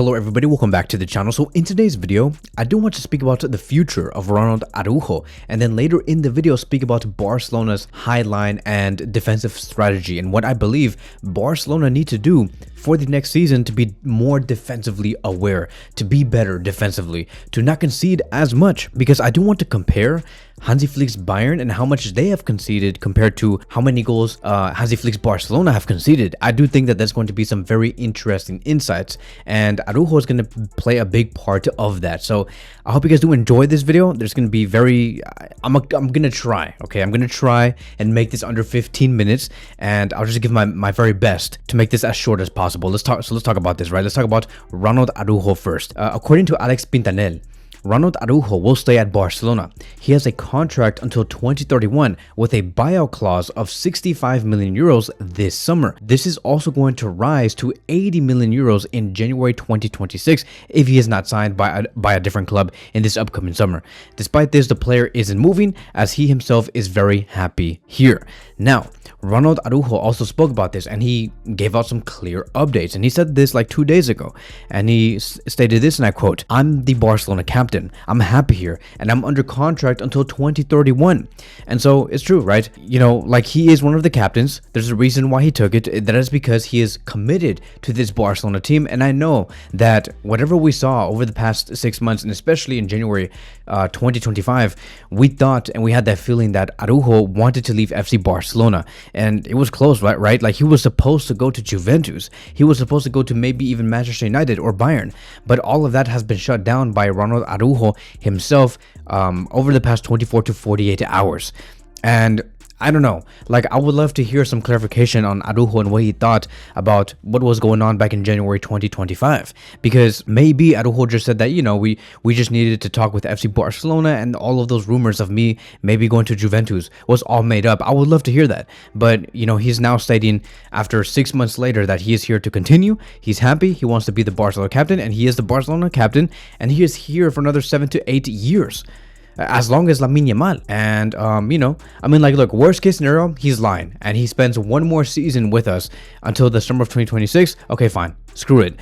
Hello everybody, welcome back to the channel. So in today's video, I do want to speak about the future of Ronald Araujo, and then later in the video speak about Barcelona's high line and defensive strategy and what I believe Barcelona need to do for the next season to be more defensively aware, to be better defensively, to not concede as much, because I do want to compare Hansi Flick's Bayern and how much they have conceded compared to how many goals Hansi Flick's Barcelona have conceded. I do think that there's going to be some very interesting insights, and Araujo is going to play a big part of that. So I hope you guys do enjoy this video. There's going to be I'm going to try, okay? I'm going to try and make this under 15 minutes, and I'll just give my very best to make this as short as possible. Let's talk about this, right? Let's talk about Ronald Araujo first. According to Alex Pintanel, Ronald Araujo will stay at Barcelona. He has a contract until 2031 with a buyout clause of 65 million euros this summer. This is also going to rise to 80 million euros in January 2026 if he is not signed by a different club in this upcoming summer. Despite this, the player isn't moving as he himself is very happy here. Now, Ronald Araujo also spoke about this, and he gave out some clear updates, and he said this like 2 days ago, and he stated this, and I quote, "I'm the Barcelona captain. I'm happy here, and I'm under contract until 2031. And so it's true, right? You know, like, he is one of the captains. There's a reason why he took it. That is because he is committed to this Barcelona team, and I know that whatever we saw over the past 6 months, and especially in January 2025, we thought and we had that feeling that Araujo wanted to leave FC Barcelona. And it was close, right? Like, he was supposed to go to Juventus. He was supposed to go to maybe even Manchester United or Bayern. But all of that has been shut down by Ronald Araujo himself over the past 24 to 48 hours. And I don't know, like, I would love to hear some clarification on Araujo and what he thought about what was going on back in January 2025, because maybe Araujo just said that, you know, we just needed to talk with FC Barcelona, and all of those rumors of me maybe going to Juventus was all made up. I would love to hear that, but, you know, he's now stating after 6 months later that he is here to continue. He's happy, he wants to be the Barcelona captain, and he is the Barcelona captain, and he is here for another 7 to 8 years. As long as Lamine Yamal. And you know, I mean, like, look, worst case scenario, he's lying and he spends one more season with us until the summer of 2026. Okay, fine, screw it.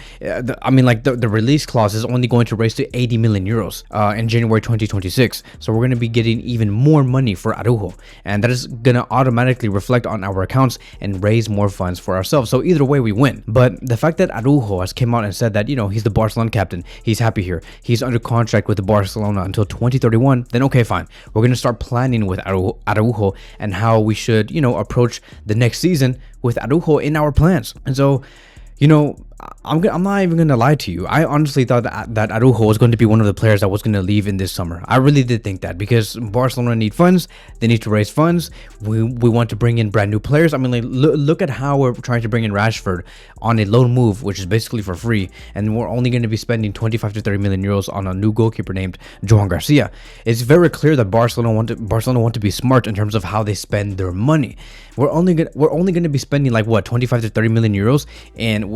I mean, like, the release clause is only going to raise to 80 million euros in January 2026. So we're going to be getting even more money for Araujo, and that is going to automatically reflect on our accounts and raise more funds for ourselves. So either way, we win. But the fact that Araujo has came out and said that, you know, he's the Barcelona captain, he's happy here, he's under contract with the Barcelona until 2031, then okay, fine. We're going to start planning with Araujo and how we should, you know, approach the next season with Araujo in our plans. And so, you know, I'm not even going to lie to you. I honestly thought that Araujo was going to be one of the players that was going to leave in this summer. I really did think that, because Barcelona need funds. They need to raise funds. We want to bring in brand new players. I mean, like, look at how we're trying to bring in Rashford on a loan move, which is basically for free. And we're only going to be spending 25 to 30 million euros on a new goalkeeper named Joan Garcia. It's very clear that Barcelona want to be smart in terms of how they spend their money. We're only going to be spending, like, what, 25 to 30 million euros, and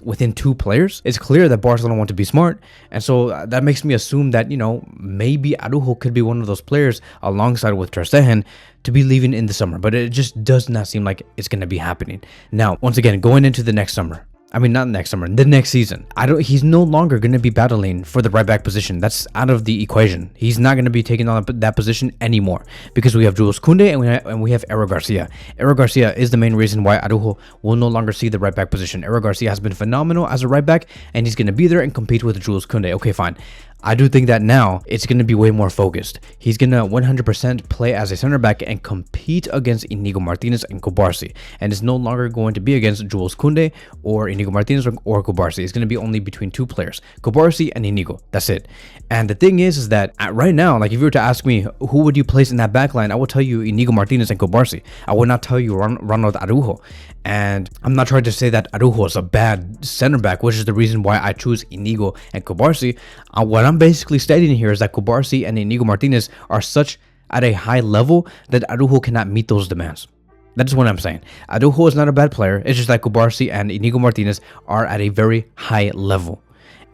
within 2 players. It's clear that Barcelona want to be smart, and so that makes me assume that, you know, maybe Araujo could be one of those players alongside with Ter Stegen to be leaving in the summer, but it just does not seem like it's going to be happening. Now, once again, going into the next summer, I mean, not next summer, the next season, he's no longer going to be battling for the right back position. That's out of the equation. He's not going to be taking on that position anymore, because we have Jules Koundé and we have Eric Garcia. Eric Garcia is the main reason why Araujo will no longer see the right back position. Eric Garcia has been phenomenal as a right back, and he's going to be there and compete with Jules Koundé. Okay, fine. I do think that now it's going to be way more focused. He's going to 100% play as a center back and compete against Inigo Martinez and Cubarsí. And it's no longer going to be against Jules Koundé or Inigo Martinez or Cubarsí. It's going to be only between 2 players, Cubarsí and Inigo. That's it. And the thing is that right now, like, if you were to ask me who would you place in that back line, I would tell you Inigo Martinez and Cubarsí. I would not tell you Ronald Araujo. And I'm not trying to say that Araujo is a bad center back, which is the reason why I choose Inigo and Cubarsí. What I'm basically stating here is that Cubarsí and Inigo Martinez are such at a high level that Araujo cannot meet those demands. That's what I'm saying. Araujo is not a bad player. It's just that Cubarsí and Inigo Martinez are at a very high level.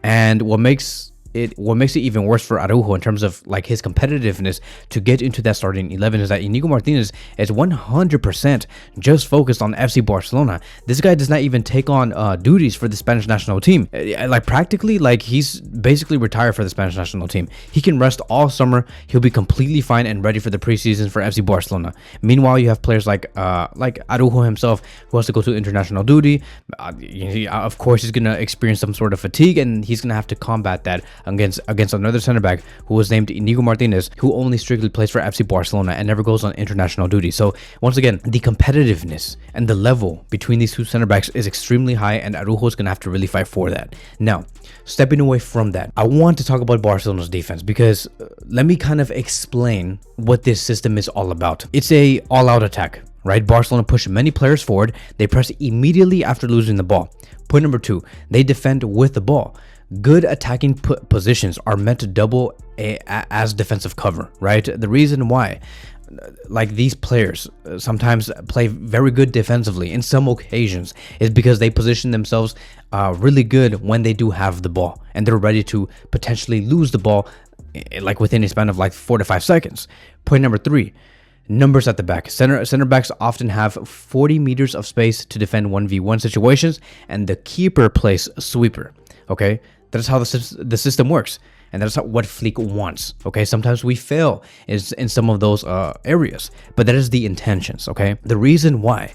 And what makes what makes it even worse for Araujo in terms of like his competitiveness to get into that starting 11 is that Inigo Martinez is 100% just focused on FC Barcelona. This guy does not even take on duties for the Spanish national team. Like practically, like he's basically retired for the Spanish national team. He can rest all summer. He'll be completely fine and ready for the preseason for FC Barcelona. Meanwhile, you have players like Araujo himself, who has to go to international duty. Of course, he's gonna experience some sort of fatigue, and he's gonna have to combat that against another center back who was named Inigo Martinez, who only strictly plays for FC Barcelona and never goes on international duty. So once again, the competitiveness and the level between these two center backs is extremely high, and Araujo is gonna have to really fight for that. Now, stepping away from that, I want to talk about Barcelona's defense, because let me kind of explain what this system is all about. It's a all-out attack, right? Barcelona push many players forward. They press immediately after losing the ball. Point number 2, they defend with the ball. Good attacking positions are meant to double as defensive cover, right? The reason why, like, these players sometimes play very good defensively in some occasions is because they position themselves really good when they do have the ball, and they're ready to potentially lose the ball like within a span of like 4 to 5 seconds. Point number 3, numbers at the back. Center backs often have 40 meters of space to defend 1v1 situations, and the keeper plays sweeper. Okay, that's how the system works, and that's what Flick wants. Okay, sometimes we fail in some of those areas, but that is the intentions. Okay, the reason why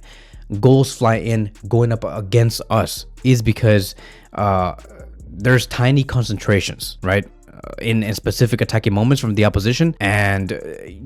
goals fly in going up against us is because there's tiny concentrations, right? In specific attacking moments from the opposition, and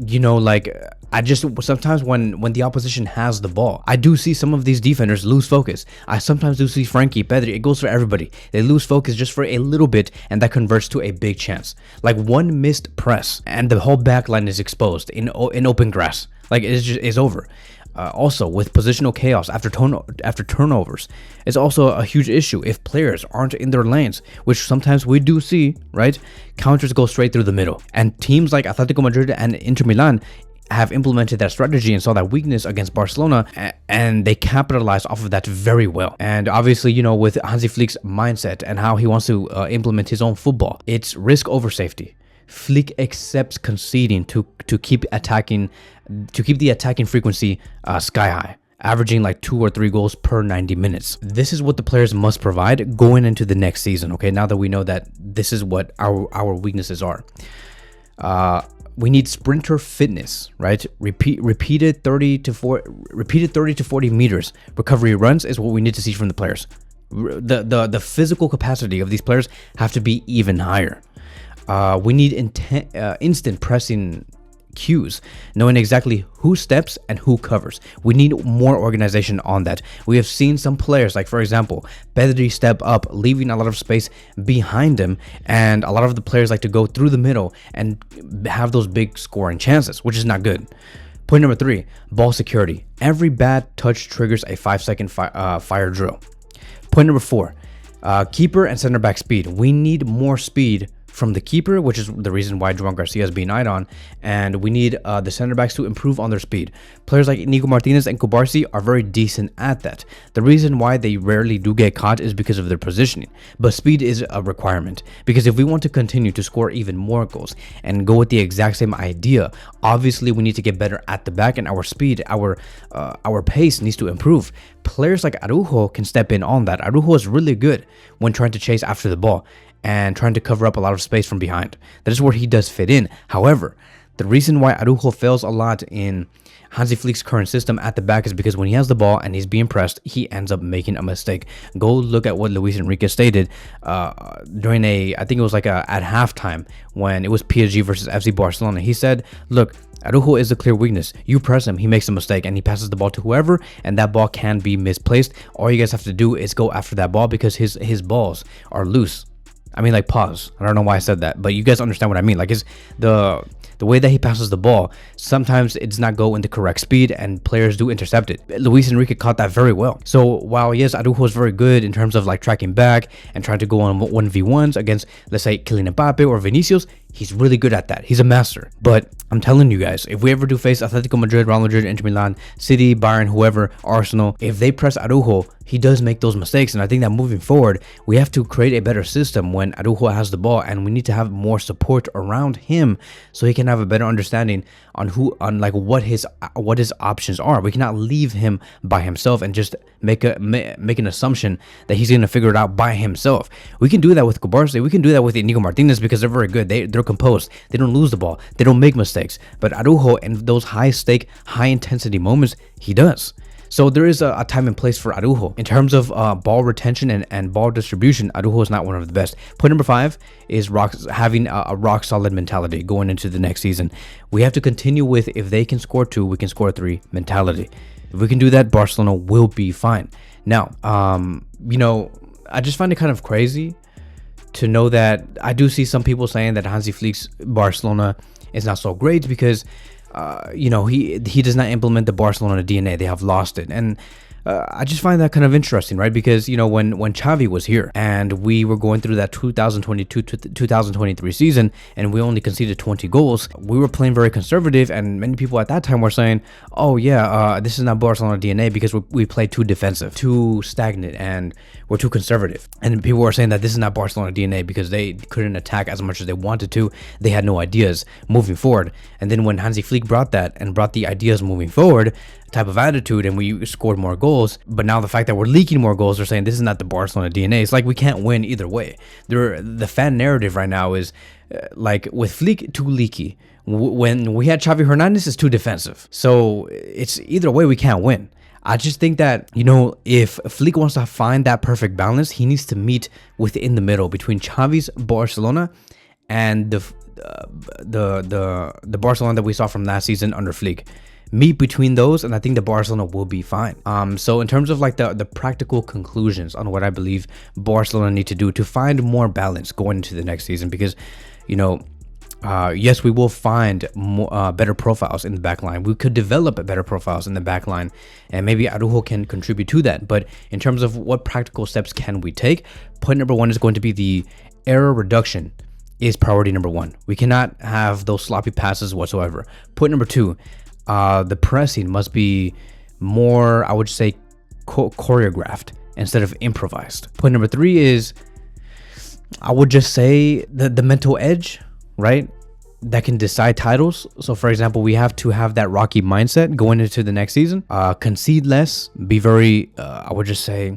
you know, like, I just sometimes when the opposition has the ball, I do see some of these defenders lose focus. I sometimes do see Frankie, Pedri, it goes for everybody. They lose focus just for a little bit, and that converts to a big chance. Like one missed press and the whole back line is exposed in open grass. Like it's over. Also, with positional chaos after turnovers, it's also a huge issue if players aren't in their lanes, which sometimes we do see, right? Counters go straight through the middle, and teams like Atletico Madrid and Inter Milan have implemented that strategy and saw that weakness against Barcelona, and they capitalized off of that very well. And obviously, you know, with Hansi Flick's mindset and how he wants to implement his own football, it's risk over safety. Flick accepts conceding to keep the attacking frequency sky high, averaging like 2 or 3 goals per 90 minutes. This is what the players must provide going into the next season. Okay, now that we know that this is what our weaknesses are, we need sprinter fitness, right? Repeated 30 to 40 meters recovery runs is what we need to see from the players. The physical capacity of these players have to be even higher. We need instant pressing cues, knowing exactly who steps and who covers. We need more organization on that. We have seen some players, like for example, Pedri, step up, leaving a lot of space behind him, and a lot of the players like to go through the middle and have those big scoring chances, which is not good. Point number 3, ball security. Every bad touch triggers a 5-second fire drill. Point number 4, keeper and center back speed. We need more speed from the keeper, which is the reason why Joan Garcia is being eyed on, and we need the center backs to improve on their speed. Players like Inigo Martinez and Cubarsí are very decent at that. The reason why they rarely do get caught is because of their positioning, but speed is a requirement, because if we want to continue to score even more goals and go with the exact same idea, obviously we need to get better at the back, and our speed, our pace needs to improve. Players like Araujo can step in on that. Araujo is really good when trying to chase after the ball and trying to cover up a lot of space from behind. That is where he does fit in. However, the reason why Araujo fails a lot in Hansi Flick's current system at the back is because when he has the ball and he's being pressed, he ends up making a mistake. Go look at what Luis Enrique stated during I think it was like at halftime when it was PSG versus FC Barcelona. He said, look, Araujo is a clear weakness. You press him, he makes a mistake, and he passes the ball to whoever, and that ball can be misplaced. All you guys have to do is go after that ball because his balls are loose. I mean, like, pause. I don't know why I said that, but you guys understand what I mean. Like, the way that he passes the ball, sometimes it does not go in the correct speed, and players do intercept it. Luis Enrique caught that very well. So while, yes, Araujo is very good in terms of like tracking back and trying to go on 1v1s against, let's say, Kylian Mbappe or Vinicius, He's really good at that. He's a master. But I'm telling you guys, if we ever do face Atletico Madrid, Real Madrid, Inter Milan, City, Bayern, whoever, Arsenal, if they press Araujo, he does make those mistakes. And I think that moving forward, we have to create a better system when Araujo has the ball, and we need to have more support around him so he can have a better understanding on what his options are. We cannot leave him by himself and just make an assumption that he's going to figure it out by himself. We can do that with Barça. We can do that with Inigo Martinez because they're very good. They're composed. They don't lose the ball. They don't make mistakes. But Araujo, in those high-stake, high-intensity moments, he does. So there is a time and place for Araujo. In terms of ball retention and ball distribution, Araujo is not one of the best. Point number 5 is having a rock-solid mentality going into the next season. We have to continue with, if they can score 2, we can score 3 mentality. If we can do that, Barcelona will be fine. Now, I just find it kind of crazy to know that I do see some people saying that Hansi Flick's Barcelona is not so great because he does not implement the Barcelona DNA. They have lost it. And I just find that kind of interesting, right? Because, when Xavi was here and we were going through that 2022-2023 season and we only conceded 20 goals, we were playing very conservative, and many people at that time were saying, oh yeah, this is not Barcelona DNA because we play too defensive, too stagnant, and we're too conservative. And people were saying that this is not Barcelona DNA because they couldn't attack as much as they wanted to. They had no ideas moving forward. And then when Hansi Flick brought that and brought the ideas moving forward type of attitude, and we scored more goals, but now the fact that we're leaking more goals, they're saying this is not the Barcelona DNA. It's like we can't win either way. The fan narrative right now is like with Flick, too leaky. When we had Xavi Hernandez, it's too defensive. So it's either way, we can't win. I just think that, if Flick wants to find that perfect balance, he needs to meet within the middle between Xavi's Barcelona and the Barcelona that we saw from last season under Flick. Meet between those, and I think the Barcelona will be fine. So in terms of like the practical conclusions on what I believe Barcelona need to do to find more balance going into the next season, because yes, we will find more, better profiles in the back line. We could develop better profiles in the back line, and maybe Araujo can contribute to that. But in terms of what practical steps can we take, point number 1 is going to be the error reduction is priority number 1. We cannot have those sloppy passes whatsoever. Point number 2, the pressing must be more, I would say, choreographed instead of improvised. Point number 3 is, I would just say, the mental edge, right, that can decide titles. So for example, we have to have that Rocky mindset going into the next season. Concede less, be very, I would just say,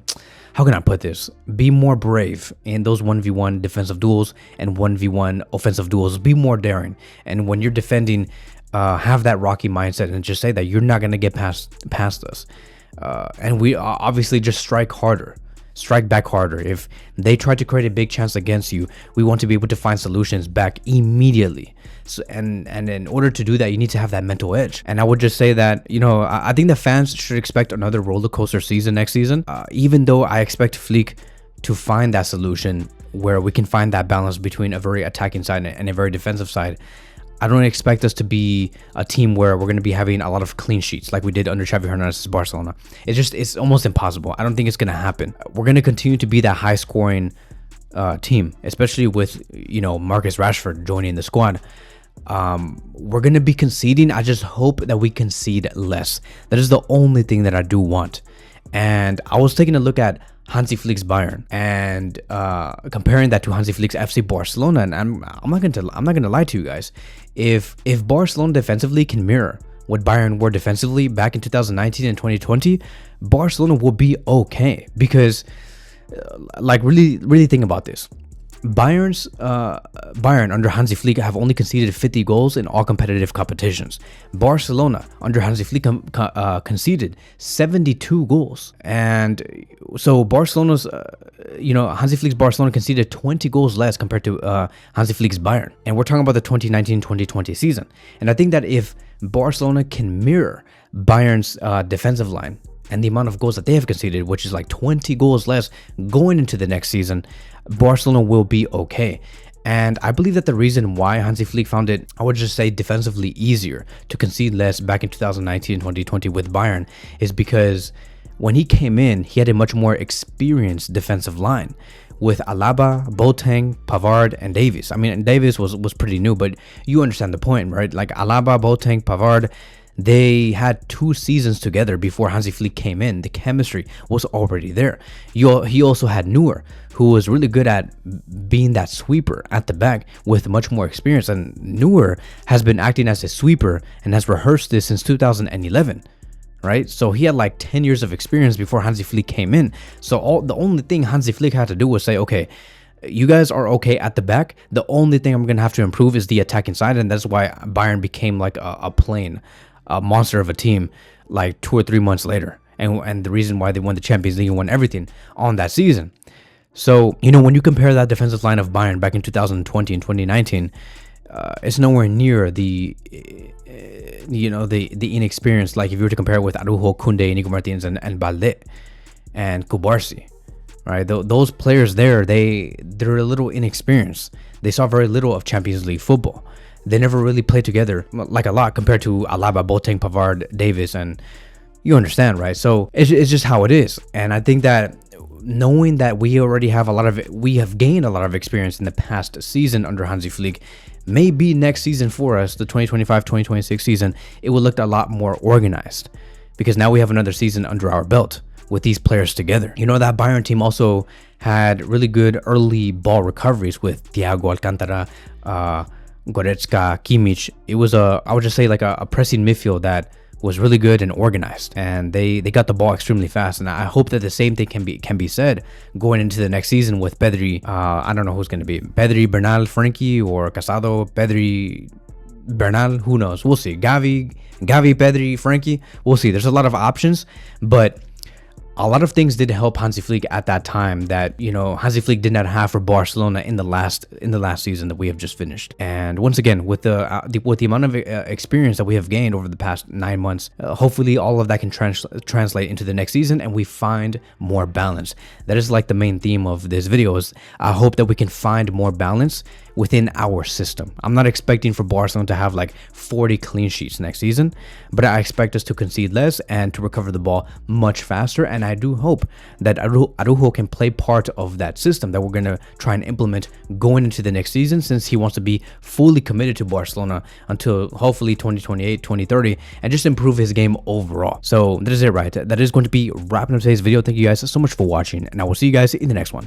how can I put this? Be more brave in those 1v1 defensive duels and 1v1 offensive duels. Be more daring. And when you're defending, have that Rocky mindset and just say that you're not going to get past us. And we obviously just strike back harder. If they try to create a big chance against you, we want to be able to find solutions back immediately. So, and in order to do that, you need to have that mental edge. And I would just say that, I think the fans should expect another roller coaster season next season. Even though I expect Flick to find that solution where we can find that balance between a very attacking side and a very defensive side, I don't expect us to be a team where we're going to be having a lot of clean sheets like we did under Xavi Hernandez's Barcelona. It's almost impossible. I don't think it's going to happen. We're going to continue to be that high scoring team, especially with, Marcus Rashford joining the squad. We're going to be conceding. I just hope that we concede less. That is the only thing that I do want. And I was taking a look at Hansi Flick's Bayern and comparing that to Hansi Flick's FC Barcelona, and I'm not gonna lie to you guys. If Barcelona defensively can mirror what Bayern were defensively back in 2019 and 2020, Barcelona will be okay. Because really think about this. Bayern under Hansi Flick have only conceded 50 goals in all competitive competitions. Barcelona under Hansi Flick conceded 72 goals. And so Barcelona's, Hansi Flick's Barcelona conceded 20 goals less compared to Hansi Flick's Bayern. And we're talking about the 2019-2020 season. And I think that if Barcelona can mirror Bayern's defensive line and the amount of goals that they have conceded, which is like 20 goals less going into the next season, Barcelona will be okay. And I believe that the reason why Hansi Flick found it, I would just say, defensively easier to concede less back in 2019 and 2020 with Bayern is because when he came in, he had a much more experienced defensive line with Alaba, Boateng, Pavard, and Davies. I mean, Davies was pretty new, but you understand the point, right? Like Alaba, Boateng, Pavard, they had 2 seasons together before Hansi Flick came in. The chemistry was already there. He also had Neuer, who was really good at being that sweeper at the back with much more experience. And Neuer has been acting as a sweeper and has rehearsed this since 2011. Right, so he had like 10 years of experience before Hansi Flick came in. So the only thing Hansi Flick had to do was say, okay, you guys are okay at the back. The only thing I'm gonna have to improve is the attacking side, and that's why Bayern became like a monster of a team, like 2 or 3 months later. And the reason why they won the Champions League and won everything on that season. So when you compare that defensive line of Bayern back in 2020 and 2019, it's nowhere near the inexperience. Like if you were to compare it with Araujo, Koundé, Nico Martinez, and Balde and Kubarsi, right? Those players they're a little inexperienced. They saw very little of Champions League football. They never really played together like a lot compared to Alaba, Boateng, Pavard, Davis, and you understand, right? So it's just how it is. And I think that knowing that we have gained a lot of experience in the past season under Hansi Flick, maybe next season for us, the 2025-2026 season, it will look a lot more organized because now we have another season under our belt with these players together. That Bayern team also had really good early ball recoveries with Thiago Alcantara, Goretzka, Kimmich. It was I would just say like a pressing midfield that was really good and organized, and they got the ball extremely fast. And I hope that the same thing can be said going into the next season with Pedri. I don't know who's going to be Pedri, Bernal, Frankie, or Casado, Pedri, Bernal. Who knows? We'll see. Gavi, Pedri, Frankie. We'll see. There's a lot of options, but a lot of things did help Hansi Flick at that time that Hansi Flick did not have for Barcelona in the last season that we have just finished. And once again, with the amount of experience that we have gained over the past 9 months, hopefully all of that can translate into the next season, and we find more balance. That is like the main theme of this video. Is I hope that we can find more balance within our system. I'm not expecting for Barcelona to have like 40 clean sheets next season, but I expect us to concede less and to recover the ball much faster. And I do hope that Araujo can play part of that system that we're going to try and implement going into the next season, since he wants to be fully committed to Barcelona until hopefully 2028, 2030, and just improve his game overall. So that is it, right? That is going to be wrapping up today's video. Thank you guys so much for watching, and I will see you guys in the next one.